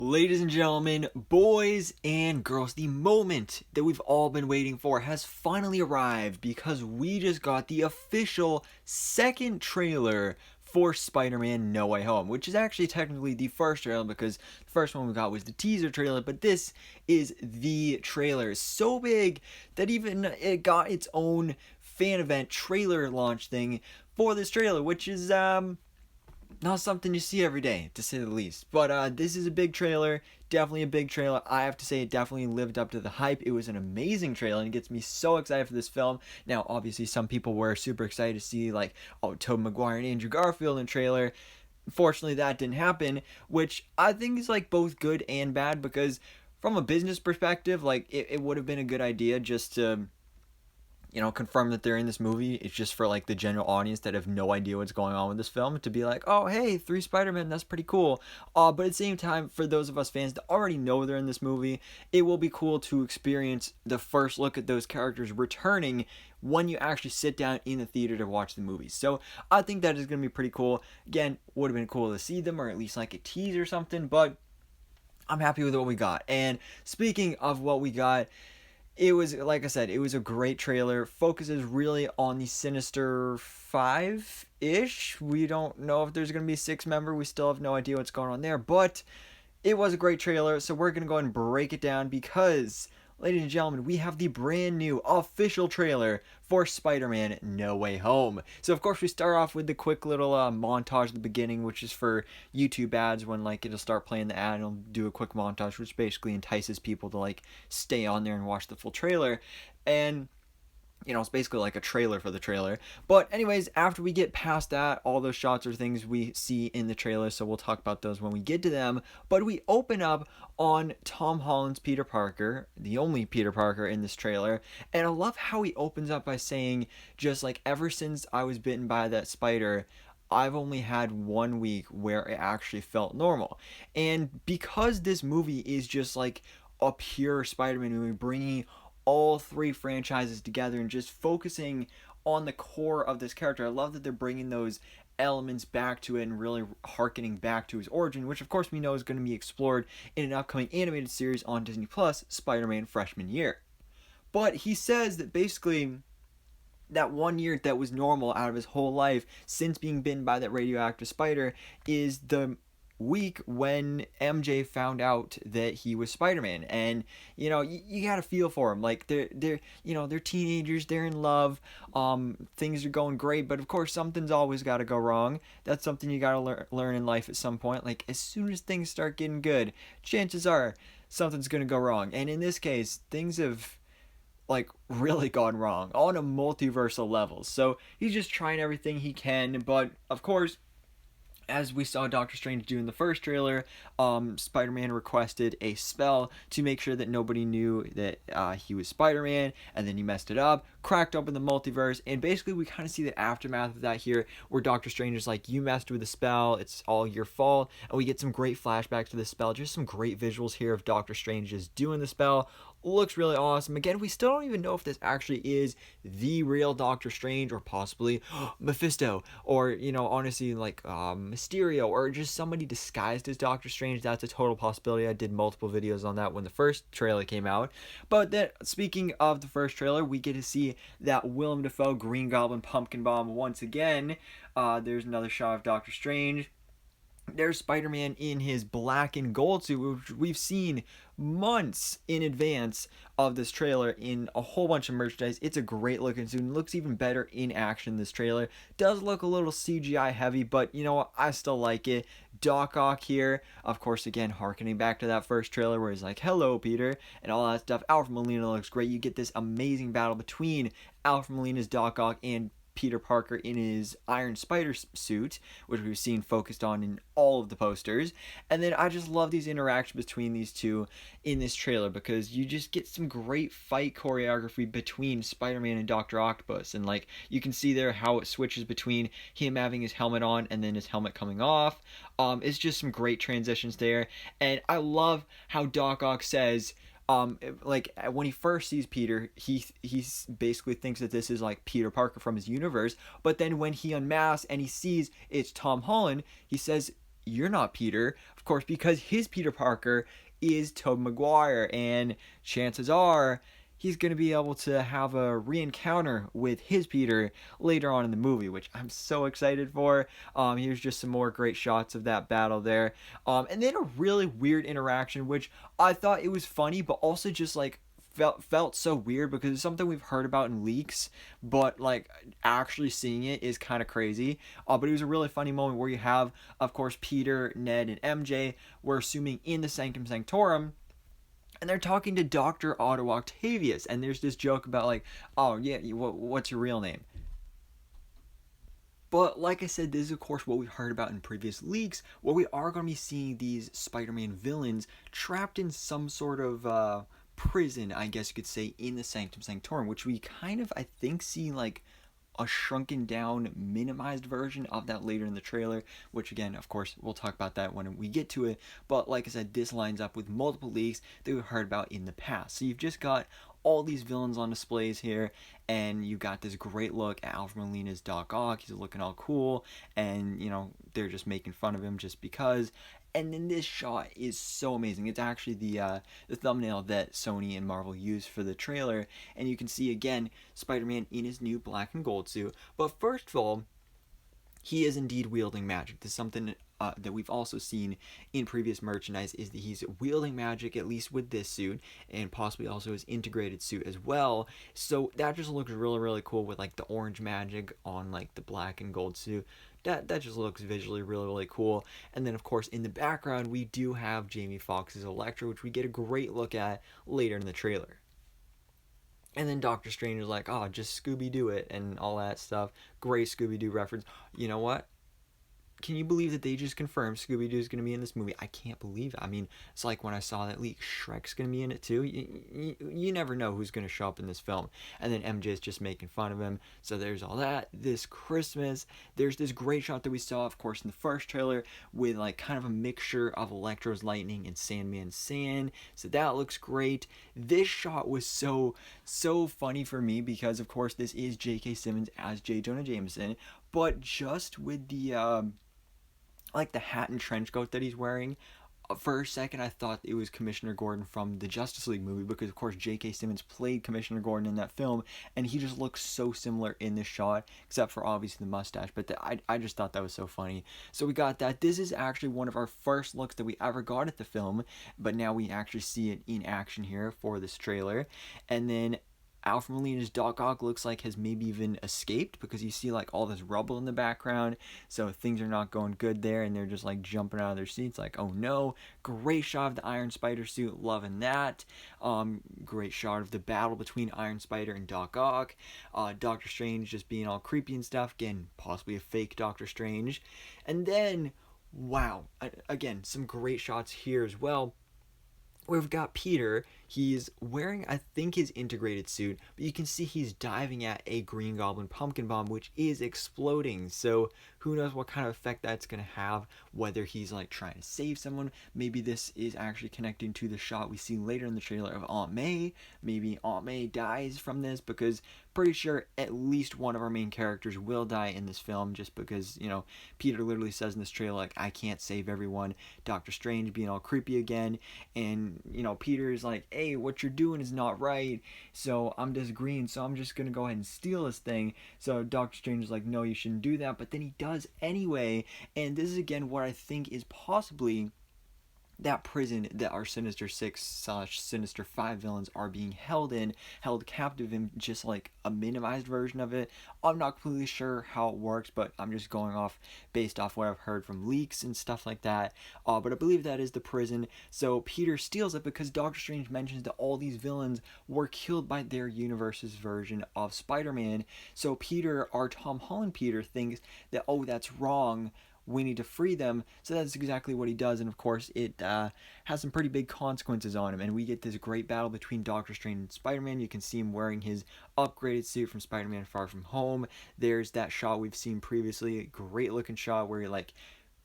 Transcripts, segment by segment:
Ladies and gentlemen, boys and girls, the moment that we've all been waiting for has finally arrived because we just got the official second trailer for Spider-Man No Way Home, which is actually technically the first trailer because the first one we got was the teaser trailer, but this is the trailer. So big that even it got its own fan event trailer launch thing for this trailer, which is not something you see every day, to say the least. But this is a big trailer, definitely a big trailer. I have to say, it definitely lived up to the hype. It was an amazing trailer, and it gets me so excited for this film. Now, obviously, some people were super excited to see, like, Tobey Maguire and Andrew Garfield in the trailer. Fortunately, that didn't happen, which I think is, like, both good and bad, because from a business perspective, like, it would have been a good idea just to confirm that they're in this movie. It's just for like the general audience that have no idea what's going on with this film to be like, oh hey, 3 Spider-Man, that's pretty cool. But at the same time, for those of us fans that already know they're in this movie, it will be cool to experience the first look at those characters returning when you actually sit down in the theater to watch the movie. So I think that is going to be pretty cool. Again, would have been cool to see them, or at least like a tease or something, but I'm happy with what we got. And speaking of what we got, it was, like I said, it was a great trailer. Focuses really on the Sinister 5-ish. We don't know if there's going to be a 6 member. We still have no idea what's going on there. But it was a great trailer, so we're going to go ahead and break it down because, ladies and gentlemen, we have the brand new official trailer for Spider-Man No Way Home. So, of course, we start off with the quick little montage at the beginning, which is for YouTube ads when, like, it'll start playing the ad and it'll do a quick montage, which basically entices people to, like, stay on there and watch the full trailer. And it's basically like a trailer for the trailer. But anyways, after we get past that, all those shots are things we see in the trailer, so we'll talk about those when we get to them. But we open up on Tom Holland's Peter Parker, the only Peter Parker in this trailer. And I love how he opens up by saying, just like, ever since I was bitten by that spider, I've only had 1 week where it actually felt normal. And because this movie is just like a pure Spider-Man movie, bringing all 3 franchises together and just focusing on the core of this character. I love that they're bringing those elements back to it and really harkening back to his origin, which of course we know is going to be explored in an upcoming animated series on Disney Plus, Spider-Man Freshman Year. But he says that basically that 1 year that was normal out of his whole life since being bitten by that radioactive spider is the week when MJ found out that he was Spider-Man. And you gotta feel for him. Like, they're teenagers, they're in love, things are going great, but of course something's always got to go wrong. That's something you gotta learn in life at some point. Like, as soon as things start getting good, chances are something's gonna go wrong. And in this case, things have, like, really gone wrong on a multiversal level. So he's just trying everything he can, but of course, as we saw Doctor Strange do in the first trailer, Spider-Man requested a spell to make sure that nobody knew that he was Spider-Man, and then he messed it up, cracked open the multiverse, and basically we kind of see the aftermath of that here, where Doctor Strange is like, you messed with the spell, it's all your fault, and we get some great flashbacks to the spell, just some great visuals here of Doctor Strange just doing the spell. Looks really awesome. Again, we still don't even know if this actually is the real Doctor Strange, or possibly Mephisto, or honestly, like Mysterio, or just somebody disguised as Doctor Strange. That's a total possibility. I did multiple videos on that when the first trailer came out. But then, speaking of the first trailer, we get to see that Willem Dafoe Green Goblin pumpkin bomb once again. There's another shot of Doctor Strange. There's Spider-Man in his black and gold suit, which we've seen months in advance of this trailer in a whole bunch of merchandise. It's a great looking suit and looks even better in action. This trailer does look a little CGI heavy, but you know what? I still like it. Doc Ock here, of course, again, harkening back to that first trailer where he's like, hello, Peter, and all that stuff. Alfred Molina looks great. You get this amazing battle between Alfred Molina's Doc Ock and Peter Parker in his Iron Spider suit, which we've seen focused on in all of the posters. And then I just love these interactions between these two in this trailer, because you just get some great fight choreography between Spider-Man and Dr. Octopus. And like, you can see there how it switches between him having his helmet on and then his helmet coming off. It's just some great transitions there. And I love how Doc Ock says, like, when he first sees Peter, he basically thinks that this is like Peter Parker from his universe, but then when he unmasks and he sees it's Tom Holland, he says, you're not Peter, of course, because his Peter Parker is Tobey Maguire, and chances are he's going to be able to have a re-encounter with his Peter later on in the movie, which I'm so excited for. Here's just some more great shots of that battle there. And then a really weird interaction, which I thought it was funny, but also just like felt so weird because it's something we've heard about in leaks, but like actually seeing it is kind of crazy. But it was a really funny moment where you have, of course, Peter, Ned, and MJ. We're assuming in the Sanctum Sanctorum, and they're talking to Dr. Otto Octavius, and there's this joke about like, oh yeah, what's your real name? But like I said, this is of course what we've heard about in previous leaks, where we are going to be seeing these Spider-Man villains trapped in some sort of prison, I guess you could say, in the Sanctum Sanctorum, which we kind of, I think, see like a shrunken down, minimized version of that later in the trailer, which again, of course, we'll talk about that when we get to it. But like I said, this lines up with multiple leaks that we've heard about in the past. So you've just got all these villains on displays here, and you got this great look at Alfred Molina's Doc Ock. He's looking all cool, and they're just making fun of him just because. And then this shot is so amazing. It's actually the thumbnail that Sony and Marvel used for the trailer, and you can see again Spider-Man in his new black and gold suit. But first of all, he is indeed wielding magic. This is something that we've also seen in previous merchandise, is that he's wielding magic, at least with this suit, and possibly also his integrated suit as well. So that just looks really, really cool with like the orange magic on like the black and gold suit. That just looks visually really, really cool. And then of course in the background we do have Jamie Foxx's Electro, which we get a great look at later in the trailer. And then Doctor Strange is like, oh, just Scooby Doo it and all that stuff. Great Scooby Doo reference. You know what? Can you believe that they just confirmed Scooby Doo is going to be in this movie? I can't believe it. I mean, it's like when I saw that leak, Shrek's going to be in it too. You never know who's going to show up in this film. And then MJ's just making fun of him. So there's all that. This Christmas, there's this great shot that we saw, of course, in the first trailer with like kind of a mixture of Electro's lightning and Sandman's sand. So that looks great. This shot was so funny for me because, of course, this is J.K. Simmons as J. Jonah Jameson, but just with the like the hat and trench coat that he's wearing. For a second, I thought it was Commissioner Gordon from the Justice League movie because, of course, J.K. Simmons played Commissioner Gordon in that film, and he just looks so similar in this shot, except for obviously the mustache. But I just thought that was so funny. So we got that. This is actually one of our first looks that we ever got at the film, but now we actually see it in action here for this trailer. And then Alfred Molina's Doc Ock looks like has maybe even escaped because you see like all this rubble in the background, so things are not going good there, and they're just like jumping out of their seats like, oh no. Great shot of the Iron Spider suit, loving that. Great shot of the battle between Iron Spider and Doc Ock. Doctor Strange just being all creepy and stuff, again possibly a fake Doctor Strange. And then wow, again some great shots here as well. We've got Peter. He's wearing, I think, his integrated suit, but you can see he's diving at a Green Goblin pumpkin bomb, which is exploding. So who knows what kind of effect that's going to have, whether he's like trying to save someone. Maybe this is actually connecting to the shot we see later in the trailer of Aunt May. Maybe Aunt May dies from this, because pretty sure at least one of our main characters will die in this film, just because, Peter literally says in this trailer, like, I can't save everyone. Doctor Strange being all creepy again, and, Peter's like, hey, what you're doing is not right, so I'm disagreeing, so I'm just gonna go ahead and steal this thing. So Doctor Strange is like, no, you shouldn't do that, but then he does anyway, and this is again what I think is possibly that prison that our Sinister 6/Sinister 5 villains are being held captive in, just like a minimized version of it. I'm not completely sure how it works, but I'm just going off based off what I've heard from leaks and stuff like that. But I believe that is the prison. So Peter steals it because Doctor Strange mentions that all these villains were killed by their universe's version of Spider-Man. So Peter, our Tom Holland Peter, thinks that, oh, that's wrong, we need to free them. So that's exactly what he does, and of course it has some pretty big consequences on him, and we get this great battle between Doctor Strange and Spider-Man. You can see him wearing his upgraded suit from Spider-Man Far From Home. There's that shot we've seen previously, a great looking shot where he like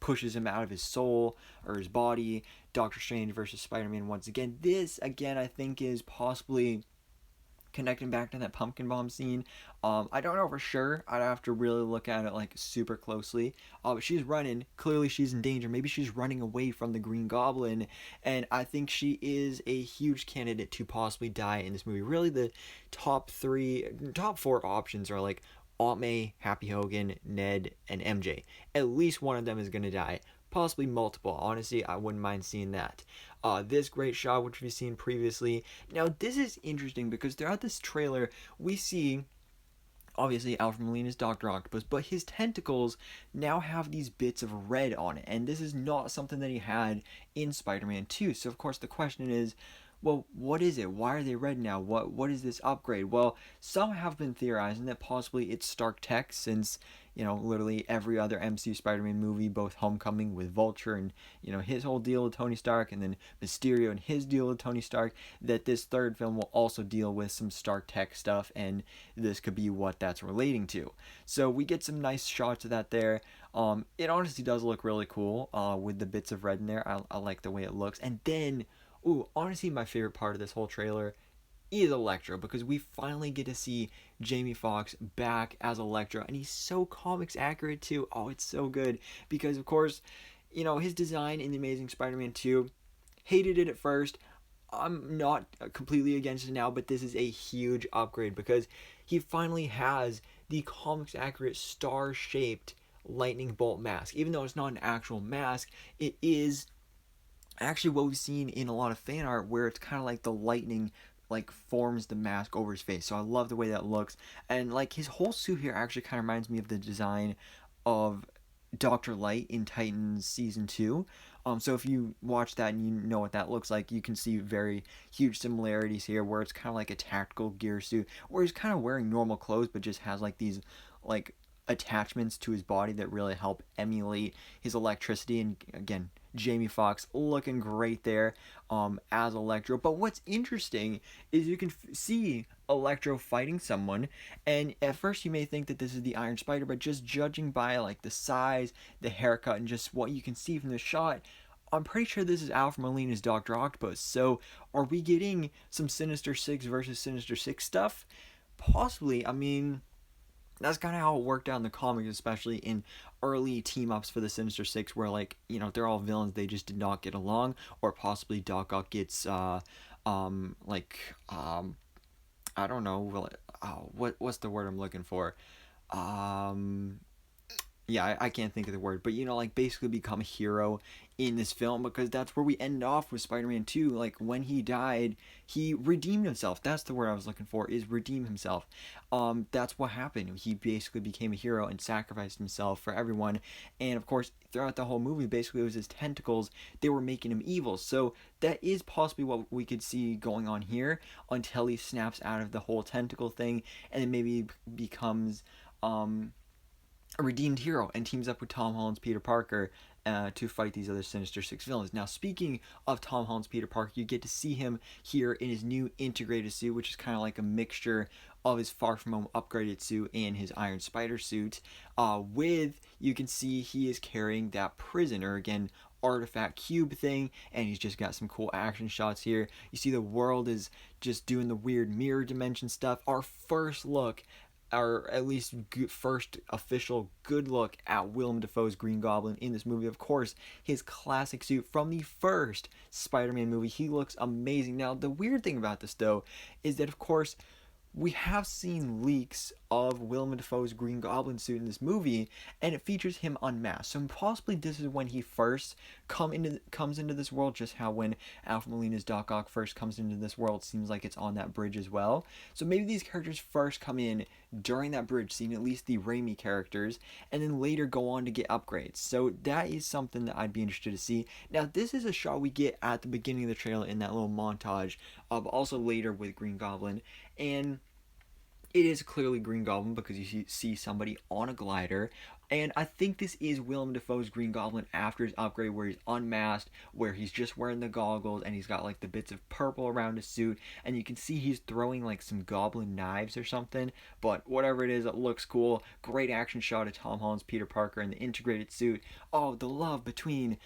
pushes him out of his soul or his body. Doctor Strange versus Spider-Man once again. This again I think is possibly connecting back to that pumpkin bomb scene. I don't know for sure. I'd have to really look at it like super closely. But she's running. Clearly, she's in danger. Maybe she's running away from the Green Goblin, and I think she is a huge candidate to possibly die in this movie. Really, the top four options are like Aunt May, Happy Hogan, Ned, and MJ. At least one of them is gonna die. Possibly multiple. Honestly, I wouldn't mind seeing that. This great shot, which we've seen previously. Now, this is interesting because throughout this trailer, we see obviously Alfred Molina's Dr. Octopus, but his tentacles now have these bits of red on it, and this is not something that he had in Spider-Man 2. So of course the question is, well, what is it? Why are they red now? What is this upgrade? Well, some have been theorizing that possibly it's Stark Tech, since literally every other MCU Spider-Man movie, both Homecoming with Vulture and his whole deal with Tony Stark, and then Mysterio and his deal with Tony Stark, that this third film will also deal with some Stark Tech stuff, and this could be what that's relating to. So we get some nice shots of that there. It honestly does look really cool with the bits of red in there. I like the way it looks. And then, ooh, honestly, my favorite part of this whole trailer is Electro, because we finally get to see Jamie Foxx back as Electro, and he's so comics accurate too. Oh, it's so good, because of course, his design in The Amazing Spider-Man 2, hated it at first. I'm not completely against it now, but this is a huge upgrade because he finally has the comics accurate star shaped lightning bolt mask. Even though it's not an actual mask, it is actually what we've seen in a lot of fan art, where it's kind of like the lightning like forms the mask over his face. So I love the way that looks, and like his whole suit here actually kind of reminds me of the design of Dr. Light in Titans season 2. So if you watch that and you know what that looks like, you can see very huge similarities here, where it's kind of like a tactical gear suit, where he's kind of wearing normal clothes but just has like these like attachments to his body that really help emulate his electricity. And again, Jamie Foxx looking great there as Electro. But what's interesting is you can see Electro fighting someone, and at first you may think that this is the Iron Spider, but just judging by like the size, the haircut, and just what you can see from the shot, I'm pretty sure this is Alfred Molina's Dr. Octopus. So are we getting some Sinister Six versus Sinister Six stuff? Possibly. I mean, that's kind of how it worked out in the comics, especially in early team ups for the Sinister Six, where like they're all villains, they just did not get along, or possibly Doc Ock gets like I don't know, what's the word I'm looking for? Um, yeah, I can't think of the word, but like basically become a hero in this film, because that's where we end off with Spider-Man 2. Like when he died, he redeemed himself. That's the word I was looking for, is redeem himself. That's what happened. He basically became a hero and sacrificed himself for everyone. And of course, throughout the whole movie, basically it was his tentacles, they were making him evil. So that is possibly what we could see going on here, until he snaps out of the whole tentacle thing, and then maybe becomes a redeemed hero and teams up with Tom Holland's Peter Parker to fight these other Sinister Six villains. Now, speaking of Tom Holland's Peter Parker, you get to see him here in his new integrated suit, which is kind of like a mixture of his Far From Home upgraded suit and his Iron Spider suit. You can see he is carrying that prisoner, again, artifact cube thing, and he's just got some cool action shots here. You see the world is just doing the weird mirror dimension stuff. Our first look, or at least first official good look at Willem Dafoe's Green Goblin in this movie. Of course, his classic suit from the first Spider-Man movie. He looks amazing. Now, the weird thing about this, though, is that, of course, we have seen leaks of Willem Dafoe's Green Goblin suit in this movie, and it features him unmasked. So possibly this is when he first comes into this world, just how when Alfred Molina's Doc Ock first comes into this world, seems like it's on that bridge as well. So maybe these characters first come in during that bridge scene, at least the Raimi characters, and then later go on to get upgrades. So that is something that I'd be interested to see. Now, this is a shot we get at the beginning of the trailer in that little montage, but also later with Green Goblin, and it is clearly Green Goblin because you see somebody on a glider. And I think this is Willem Dafoe's Green Goblin after his upgrade, where he's unmasked, where he's just wearing the goggles, and he's got like the bits of purple around his suit, and you can see he's throwing like some goblin knives or something. But whatever it is, it looks cool. Great action shot of Tom Holland's Peter Parker in the integrated suit. Oh, the love between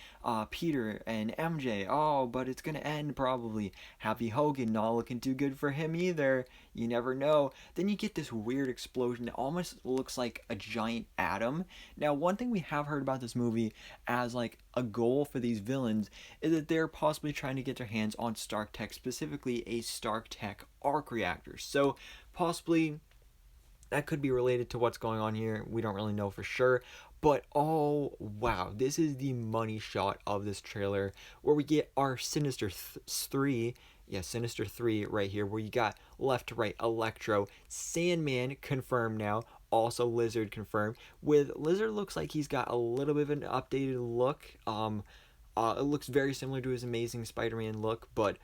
Peter and MJ. Oh, but it's gonna end probably. Happy Hogan not looking too good for him either. You never know. Then you get this weird explosion that almost looks like a giant atom. Now, one thing we have heard about this movie as like a goal for these villains is that they're possibly trying to get their hands on Stark Tech, specifically a Stark Tech arc reactor. So possibly that could be related to what's going on here. We don't really know for sure. But oh wow, this is the money shot of this trailer where we get our Sinister 3. Yeah, Sinister 3 right here, where you got left to right Electro, Sandman confirmed now, also Lizard confirmed. With Lizard, looks like he's got a little bit of an updated look. It looks very similar to his Amazing Spider-Man look, but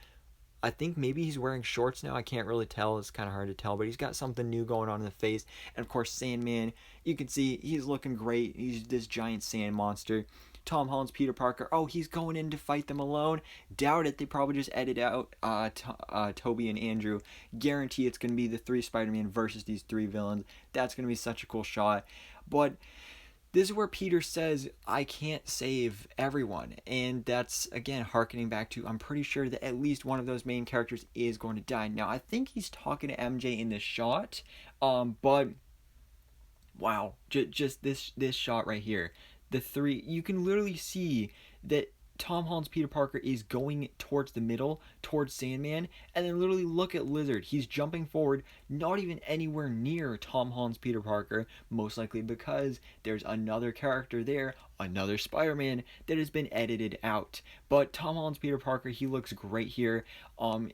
I think maybe he's wearing shorts now. I can't really tell. It's kind of hard to tell, but he's got something new going on in the face. And of course, Sandman, you can see he's looking great. He's this giant sand monster. Tom Holland's Peter Parker. Oh, he's going in to fight them alone. Doubt it. They probably just edit out Tobey and Andrew. Guarantee it's going to be the three Spider-Man versus these three villains. That's going to be such a cool shot. But this is where Peter says, I can't save everyone. And that's, again, harkening back to, I'm pretty sure that at least one of those main characters is going to die. Now, I think he's talking to MJ in this shot, but wow, just this shot right here. The three, you can literally see that Tom Holland's Peter Parker is going towards the middle, towards Sandman, and then literally look at Lizard. He's jumping forward, not even anywhere near Tom Holland's Peter Parker, most likely because there's another character there, another Spider-Man, that has been edited out. But Tom Holland's Peter Parker, he looks great here.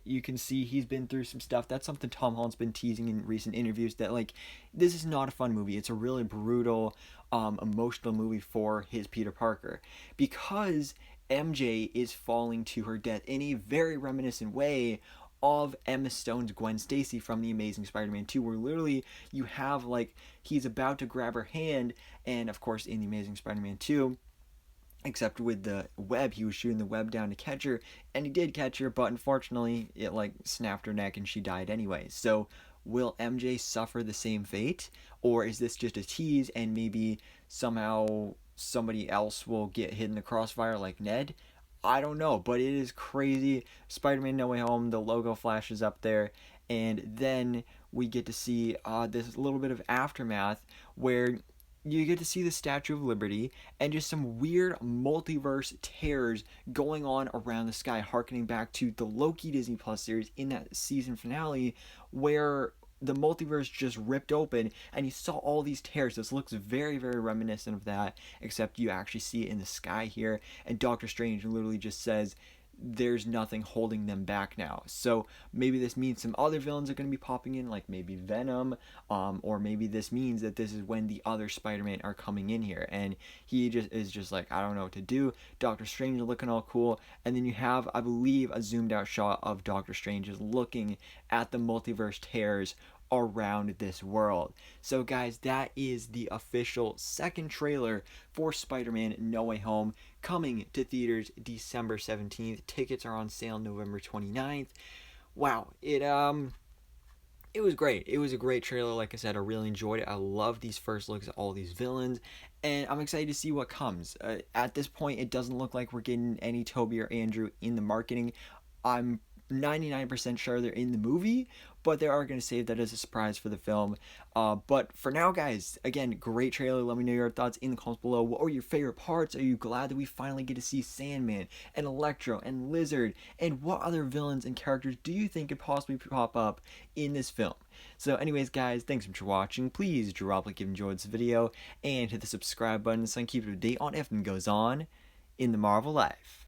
You can see he's been through some stuff. That's something Tom Holland's been teasing in recent interviews, that like, this is not a fun movie. It's a really brutal, emotional movie for his Peter Parker, because MJ is falling to her death in a very reminiscent way of Emma Stone's Gwen Stacy from The Amazing Spider-Man 2, where literally you have like he's about to grab her hand, and of course in The Amazing Spider-Man 2, except with the web, he was shooting the web down to catch her, and he did catch her, but unfortunately it like snapped her neck and she died anyway. So will MJ suffer the same fate, or is this just a tease and maybe somehow somebody else will get hit in the crossfire like Ned? I don't know, but it is crazy. Spider-Man No Way Home, the logo flashes up there, and then we get to see this little bit of aftermath where you get to see the Statue of Liberty and just some weird multiverse tears going on around the sky, harkening back to the Loki Disney Plus series in that season finale, where the multiverse just ripped open and you saw all these tears. This looks very, very reminiscent of that, except you actually see it in the sky here, and Doctor Strange literally just says there's nothing holding them back now. So maybe this means some other villains are going to be popping in, like maybe Venom, or maybe this means that this is when the other Spider-Man are coming in here, and he just is just like, I don't know what to do. Doctor Strange is looking all cool, and then you have, I believe, a zoomed out shot of Doctor Strange is looking at the multiverse tears around this world. So guys, that is the official second trailer for Spider-Man No Way Home, coming to theaters December 17th. Tickets are on sale November 29th. Wow, it was great. It was a great trailer. Like I said, I really enjoyed it. I love these first looks at all these villains, and I'm excited to see what comes. At this point, it doesn't look like we're getting any Tobey or Andrew in the marketing. I'm 99% sure they're in the movie, but they are going to save that as a surprise for the film. But for now, guys, again, great trailer. Let me know your thoughts in the comments below. What were your favorite parts? Are you glad that we finally get to see Sandman and Electro and Lizard? And what other villains and characters do you think could possibly pop up in this film? So anyways, guys, thanks so much for watching. Please drop a like if you enjoyed this video, and hit the subscribe button so I can keep you up to date on everything that goes on in the Marvel life.